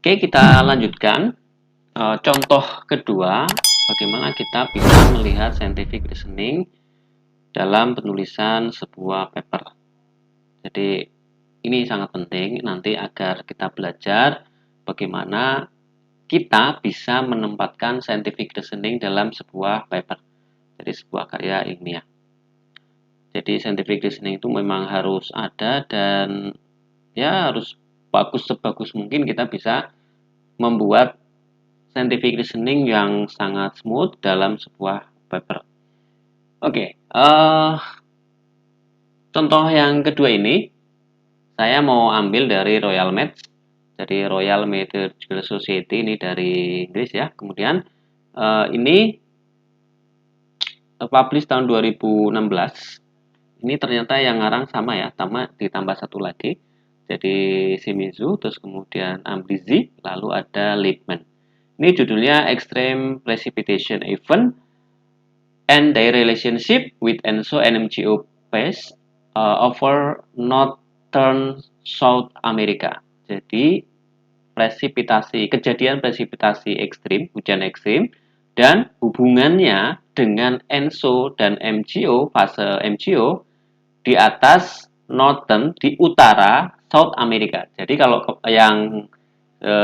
Oke, kita lanjutkan. Contoh kedua, bagaimana kita bisa melihat scientific reasoning dalam penulisan sebuah paper. Jadi, ini sangat penting nanti agar kita belajar bagaimana kita bisa menempatkan scientific reasoning dalam sebuah paper, jadi sebuah karya ilmiah. Jadi, scientific reasoning itu memang harus ada dan ya harus bagus sebagus mungkin kita bisa membuat scientific reasoning yang sangat smooth dalam sebuah paper. Oke, contoh yang kedua ini saya mau ambil dari Royal Maths, dari Royal Mathematical Society, ini dari Inggris ya. Kemudian ini publish tahun 2016. Ini ternyata yang ngarang sama ya, ditambah satu lagi. Jadi Shimizu, terus kemudian Ambrizi, lalu ada Liebman. Ini judulnya Extreme Precipitation Event and their relationship with ENSO and MGO phase over Northern South America. Jadi kejadian presipitasi ekstrim, hujan ekstrim, dan hubungannya dengan ENSO dan MGO, fase MGO di atas Northern, di utara South America. Jadi kalau yang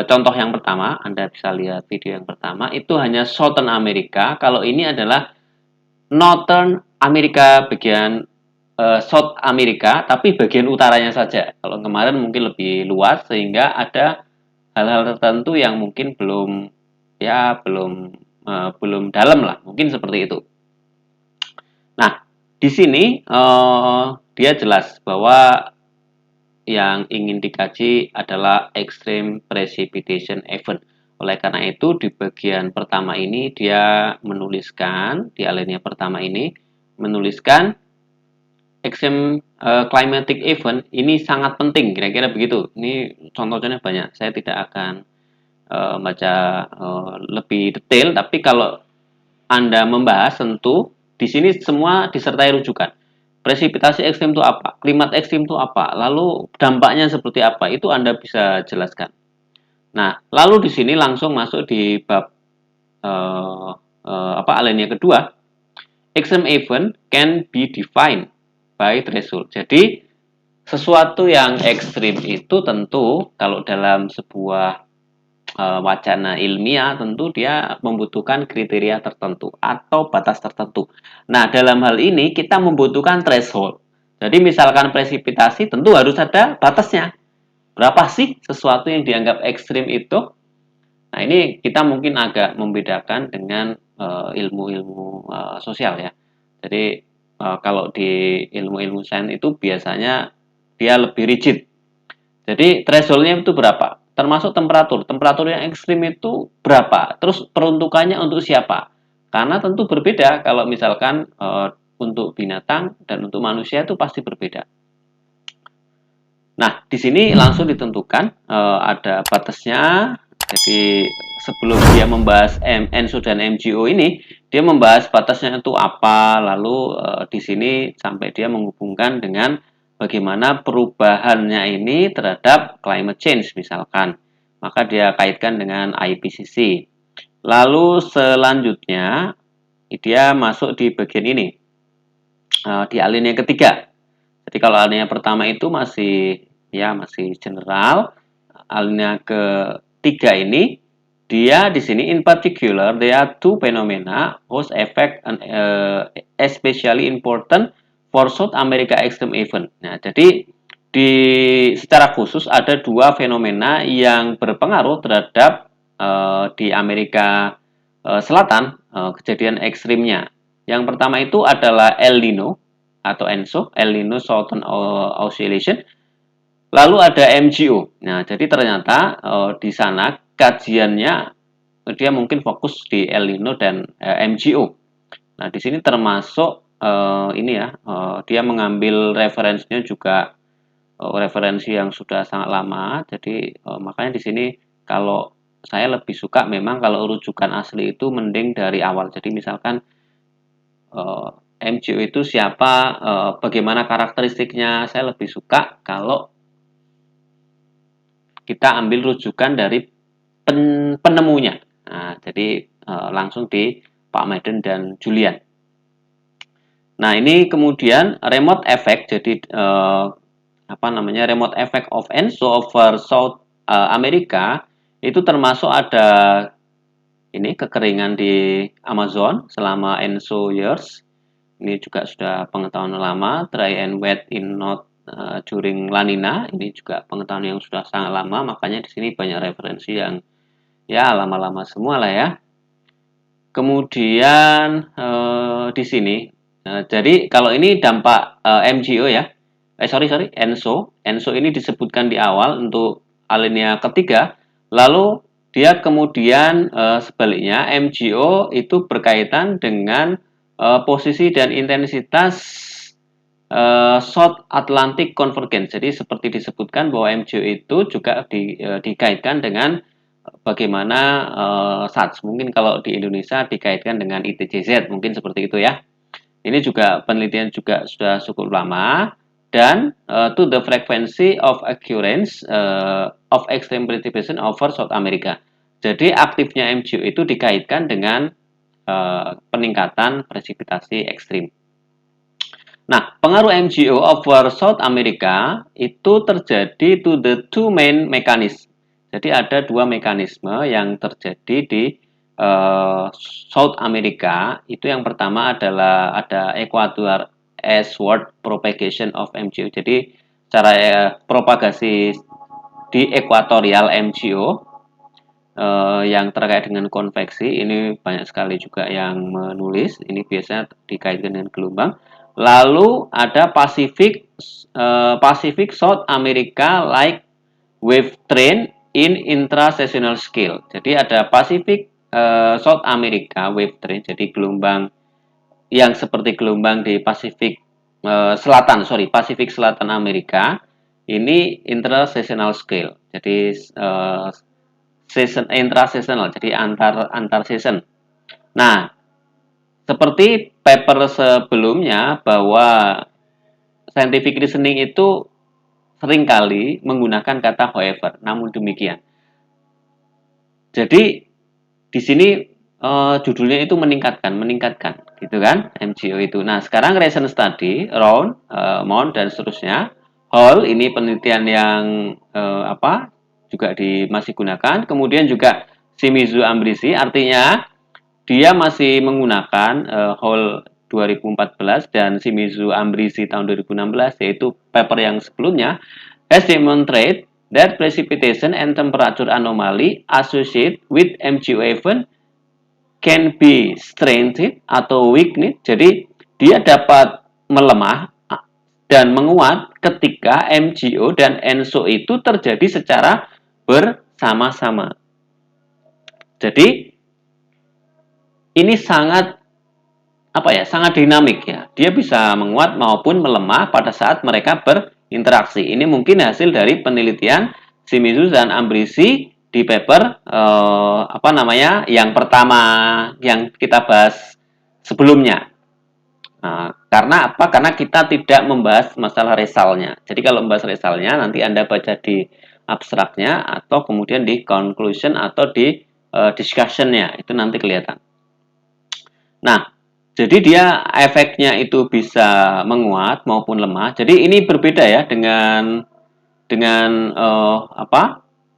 contoh yang pertama, Anda bisa lihat video yang pertama, itu hanya Southern America. Kalau ini adalah Northern Amerika bagian South Amerika, tapi bagian utaranya saja. Kalau kemarin mungkin lebih luas sehingga ada hal-hal tertentu yang mungkin belum dalam lah, mungkin seperti itu. Nah, di sini dia jelas bahwa yang ingin dikaji adalah extreme precipitation event. Oleh karena itu, di bagian pertama ini dia menuliskan, di alinea pertama ini menuliskan extreme climatic event ini sangat penting, kira-kira begitu. Ini contohnya banyak, saya tidak akan baca lebih detail, tapi kalau Anda membahas tentu di sini semua disertai rujukan. Presipitasi ekstrim itu apa? Klimat ekstrim itu apa? Lalu dampaknya seperti apa? Itu Anda bisa jelaskan. Nah, lalu di sini langsung masuk di bab alinea kedua. Extreme event can be defined by threshold. Jadi sesuatu yang ekstrim itu tentu kalau dalam sebuah wacana ilmiah tentu dia membutuhkan kriteria tertentu atau batas tertentu. Nah, dalam hal ini kita membutuhkan threshold. Jadi misalkan presipitasi tentu harus ada batasnya. Berapa sih sesuatu yang dianggap ekstrim itu? Nah, ini kita mungkin agak membedakan dengan ilmu-ilmu sosial ya. Jadi kalau di ilmu-ilmu sains itu biasanya dia lebih rigid. Jadi thresholdnya itu berapa? Termasuk temperatur. Temperatur yang ekstrim itu berapa? Terus peruntukannya untuk siapa? Karena tentu berbeda kalau misalkan untuk binatang dan untuk manusia itu pasti berbeda. Nah, di sini langsung ditentukan ada batasnya. Jadi sebelum dia membahas ENSO dan MGO ini, dia membahas batasnya itu apa. Lalu di sini sampai dia menghubungkan dengan bagaimana perubahannya ini terhadap climate change misalkan. Maka dia kaitkan dengan IPCC. Lalu selanjutnya dia masuk di bagian ini, di alinea ketiga. Jadi kalau alinea pertama itu masih general. Alinea ketiga ini dia di sini in particular there are two phenomena whose effect especially important for South America extreme event. Nah, jadi secara khusus ada dua fenomena yang berpengaruh terhadap di Amerika Selatan kejadian ekstrimnya. Yang pertama itu adalah El Nino atau ENSO, El Nino Southern Oscillation. Lalu ada MGO. Nah, jadi ternyata di sana kajiannya dia mungkin fokus di El Nino dan MGO. Nah, di sini termasuk dia mengambil referensinya juga referensi yang sudah sangat lama. Jadi makanya di sini kalau saya lebih suka memang kalau rujukan asli itu mending dari awal. Jadi misalkan MGO itu siapa, bagaimana karakteristiknya, saya lebih suka kalau kita ambil rujukan dari penemunya. Nah, jadi langsung di Pak Madden dan Julian. Nah, ini kemudian remote effect. Jadi remote effect of ENSO over South America itu termasuk ada ini kekeringan di Amazon selama ENSO years. Ini juga sudah pengetahuan lama. Dry and wet in not during La Nina. Ini juga pengetahuan yang sudah sangat lama. Makanya di sini banyak referensi yang ya lama-lama semua lah ya. Kemudian di sini, jadi kalau ini dampak MGO ya, ENSO. ENSO ini disebutkan di awal untuk alinea ketiga, lalu dia kemudian sebaliknya MGO itu berkaitan dengan posisi dan intensitas South Atlantic Convergence. Jadi seperti disebutkan bahwa MGO itu juga dikaitkan dengan bagaimana SATS. Mungkin kalau di Indonesia dikaitkan dengan ITJZ, mungkin seperti itu ya. Ini juga penelitian juga sudah cukup lama dan to the frequency of occurrence of extreme precipitation over South America. Jadi aktifnya MGO itu dikaitkan dengan peningkatan presipitasi ekstrim. Nah, pengaruh MGO over South America itu terjadi to the two main mechanism. Jadi ada dua mekanisme yang terjadi di South America. Itu yang pertama adalah ada equatorial eastward propagation of MGO. Jadi cara propagasi di equatorial MGO yang terkait dengan konveksi. Ini banyak sekali juga yang menulis. Ini biasanya dikaitkan dengan gelombang. Lalu ada Pacific South America like wave train in intraseasonal scale. Jadi ada Pacific South America wave train, jadi gelombang yang seperti gelombang di Pasifik Pasifik Selatan Amerika. Ini intraseasonal scale. Jadi intraseasonal, jadi antar season. Nah, seperti paper sebelumnya bahwa scientific reasoning itu seringkali menggunakan kata however, namun demikian. Jadi di sini judulnya itu meningkatkan, gitu kan, MGO itu. Nah, sekarang recent study, round, mount dan seterusnya. Hall ini penelitian yang juga masih gunakan. Kemudian juga Shimizu Ambrishi, artinya dia masih menggunakan Hall 2014 dan Shimizu Ambrishi tahun 2016, yaitu paper yang sebelumnya, has demonstrated that precipitation and temperature anomaly associated with MGO event can be strengthened atau weakened. Jadi dia dapat melemah dan menguat ketika MGO dan ENSO itu terjadi secara bersama-sama. Jadi ini sangat sangat dinamik ya. Dia bisa menguat maupun melemah pada saat mereka berinteraksi. Ini mungkin hasil dari penelitian Shimizu dan Ambrishi di paper yang pertama yang kita bahas sebelumnya. Nah, karena apa? Karena kita tidak membahas masalah resalnya. Jadi kalau membahas resalnya nanti Anda baca di abstraknya atau kemudian di conclusion atau di discussionnya, itu nanti kelihatan. Nah, jadi dia efeknya itu bisa menguat maupun lemah. Jadi ini berbeda ya dengan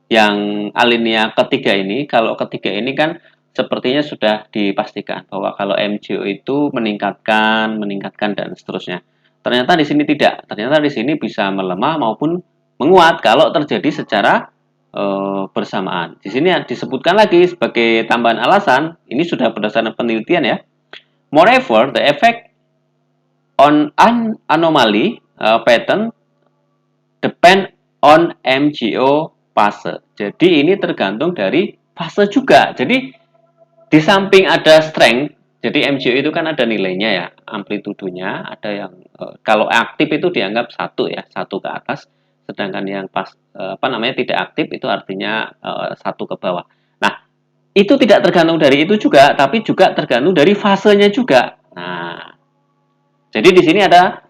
yang alinea ketiga ini. Kalau ketiga ini kan sepertinya sudah dipastikan bahwa kalau MGO itu meningkatkan dan seterusnya. Ternyata di sini tidak. Ternyata di sini bisa melemah maupun menguat kalau terjadi secara bersamaan. Di sini disebutkan lagi sebagai tambahan alasan, ini sudah berdasarkan penelitian ya. Moreover, the effect on an anomaly pattern depend on MGO fase. Jadi ini tergantung dari fase juga. Jadi di samping ada strength, jadi MGO itu kan ada nilainya ya, amplitudonya, ada yang kalau aktif itu dianggap 1 ke atas, sedangkan yang tidak aktif itu artinya 1 ke bawah. Nah, itu tidak tergantung dari itu juga, tapi juga tergantung dari fasenya juga. Nah, jadi di sini ada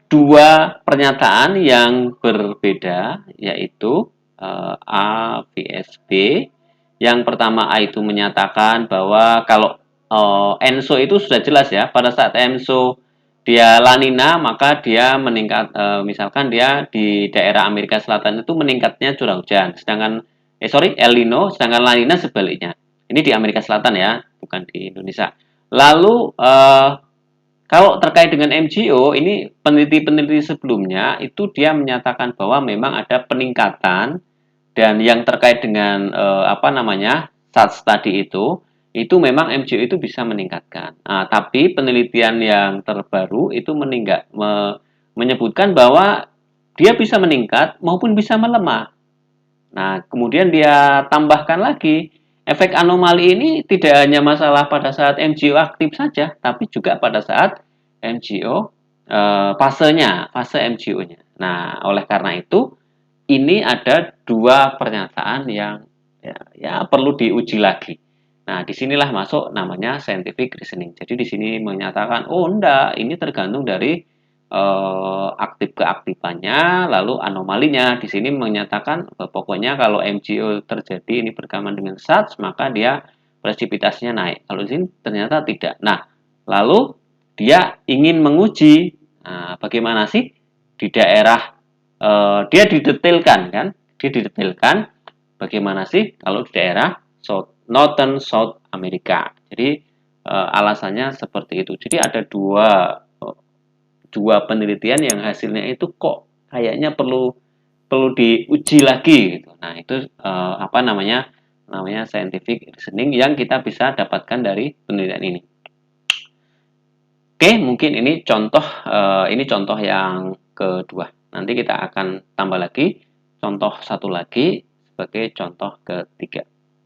dua pernyataan yang berbeda, yaitu A VSB Yang pertama A itu menyatakan bahwa kalau ENSO itu sudah jelas ya, pada saat ENSO dia La Nina, maka dia meningkat, misalkan dia di daerah Amerika Selatan itu meningkatnya curah hujan, sedangkan El Nino, sedangkan La Nina sebaliknya. Ini di Amerika Selatan ya, bukan di Indonesia. Lalu kalau terkait dengan MGO, ini peneliti-peneliti sebelumnya itu dia menyatakan bahwa memang ada peningkatan, dan yang terkait dengan apa namanya SARS tadi itu memang MGO itu bisa meningkatkan. Nah, tapi penelitian yang terbaru itu menyebutkan bahwa dia bisa meningkat maupun bisa melemah. Nah, kemudian dia tambahkan lagi, efek anomali ini tidak hanya masalah pada saat MGO aktif saja, tapi juga pada saat MGO fase MGO-nya. Nah, oleh karena itu ini ada dua pernyataan yang ya perlu diuji lagi. Nah, disinilah masuk namanya scientific reasoning. Jadi di sini menyatakan, oh enggak, ini tergantung dari aktif keaktifannya, lalu anomalinya. Di sini menyatakan pokoknya kalau MgO terjadi ini bersamaan dengan SARS, maka dia presipitasinya naik. Kalau di sini ternyata tidak. Nah, lalu dia ingin menguji, nah, bagaimana sih di daerah dia didetailkan kan, dia didetailkan bagaimana sih kalau di daerah Northern South America. Jadi alasannya seperti itu. Jadi ada dua penelitian yang hasilnya itu kok kayaknya perlu perlu diuji lagi gitu. Nah, itu apa namanya? Namanya scientific reasoning yang kita bisa dapatkan dari penelitian ini. Oke, mungkin ini contoh yang kedua. Nanti kita akan tambah lagi contoh satu lagi sebagai contoh ketiga.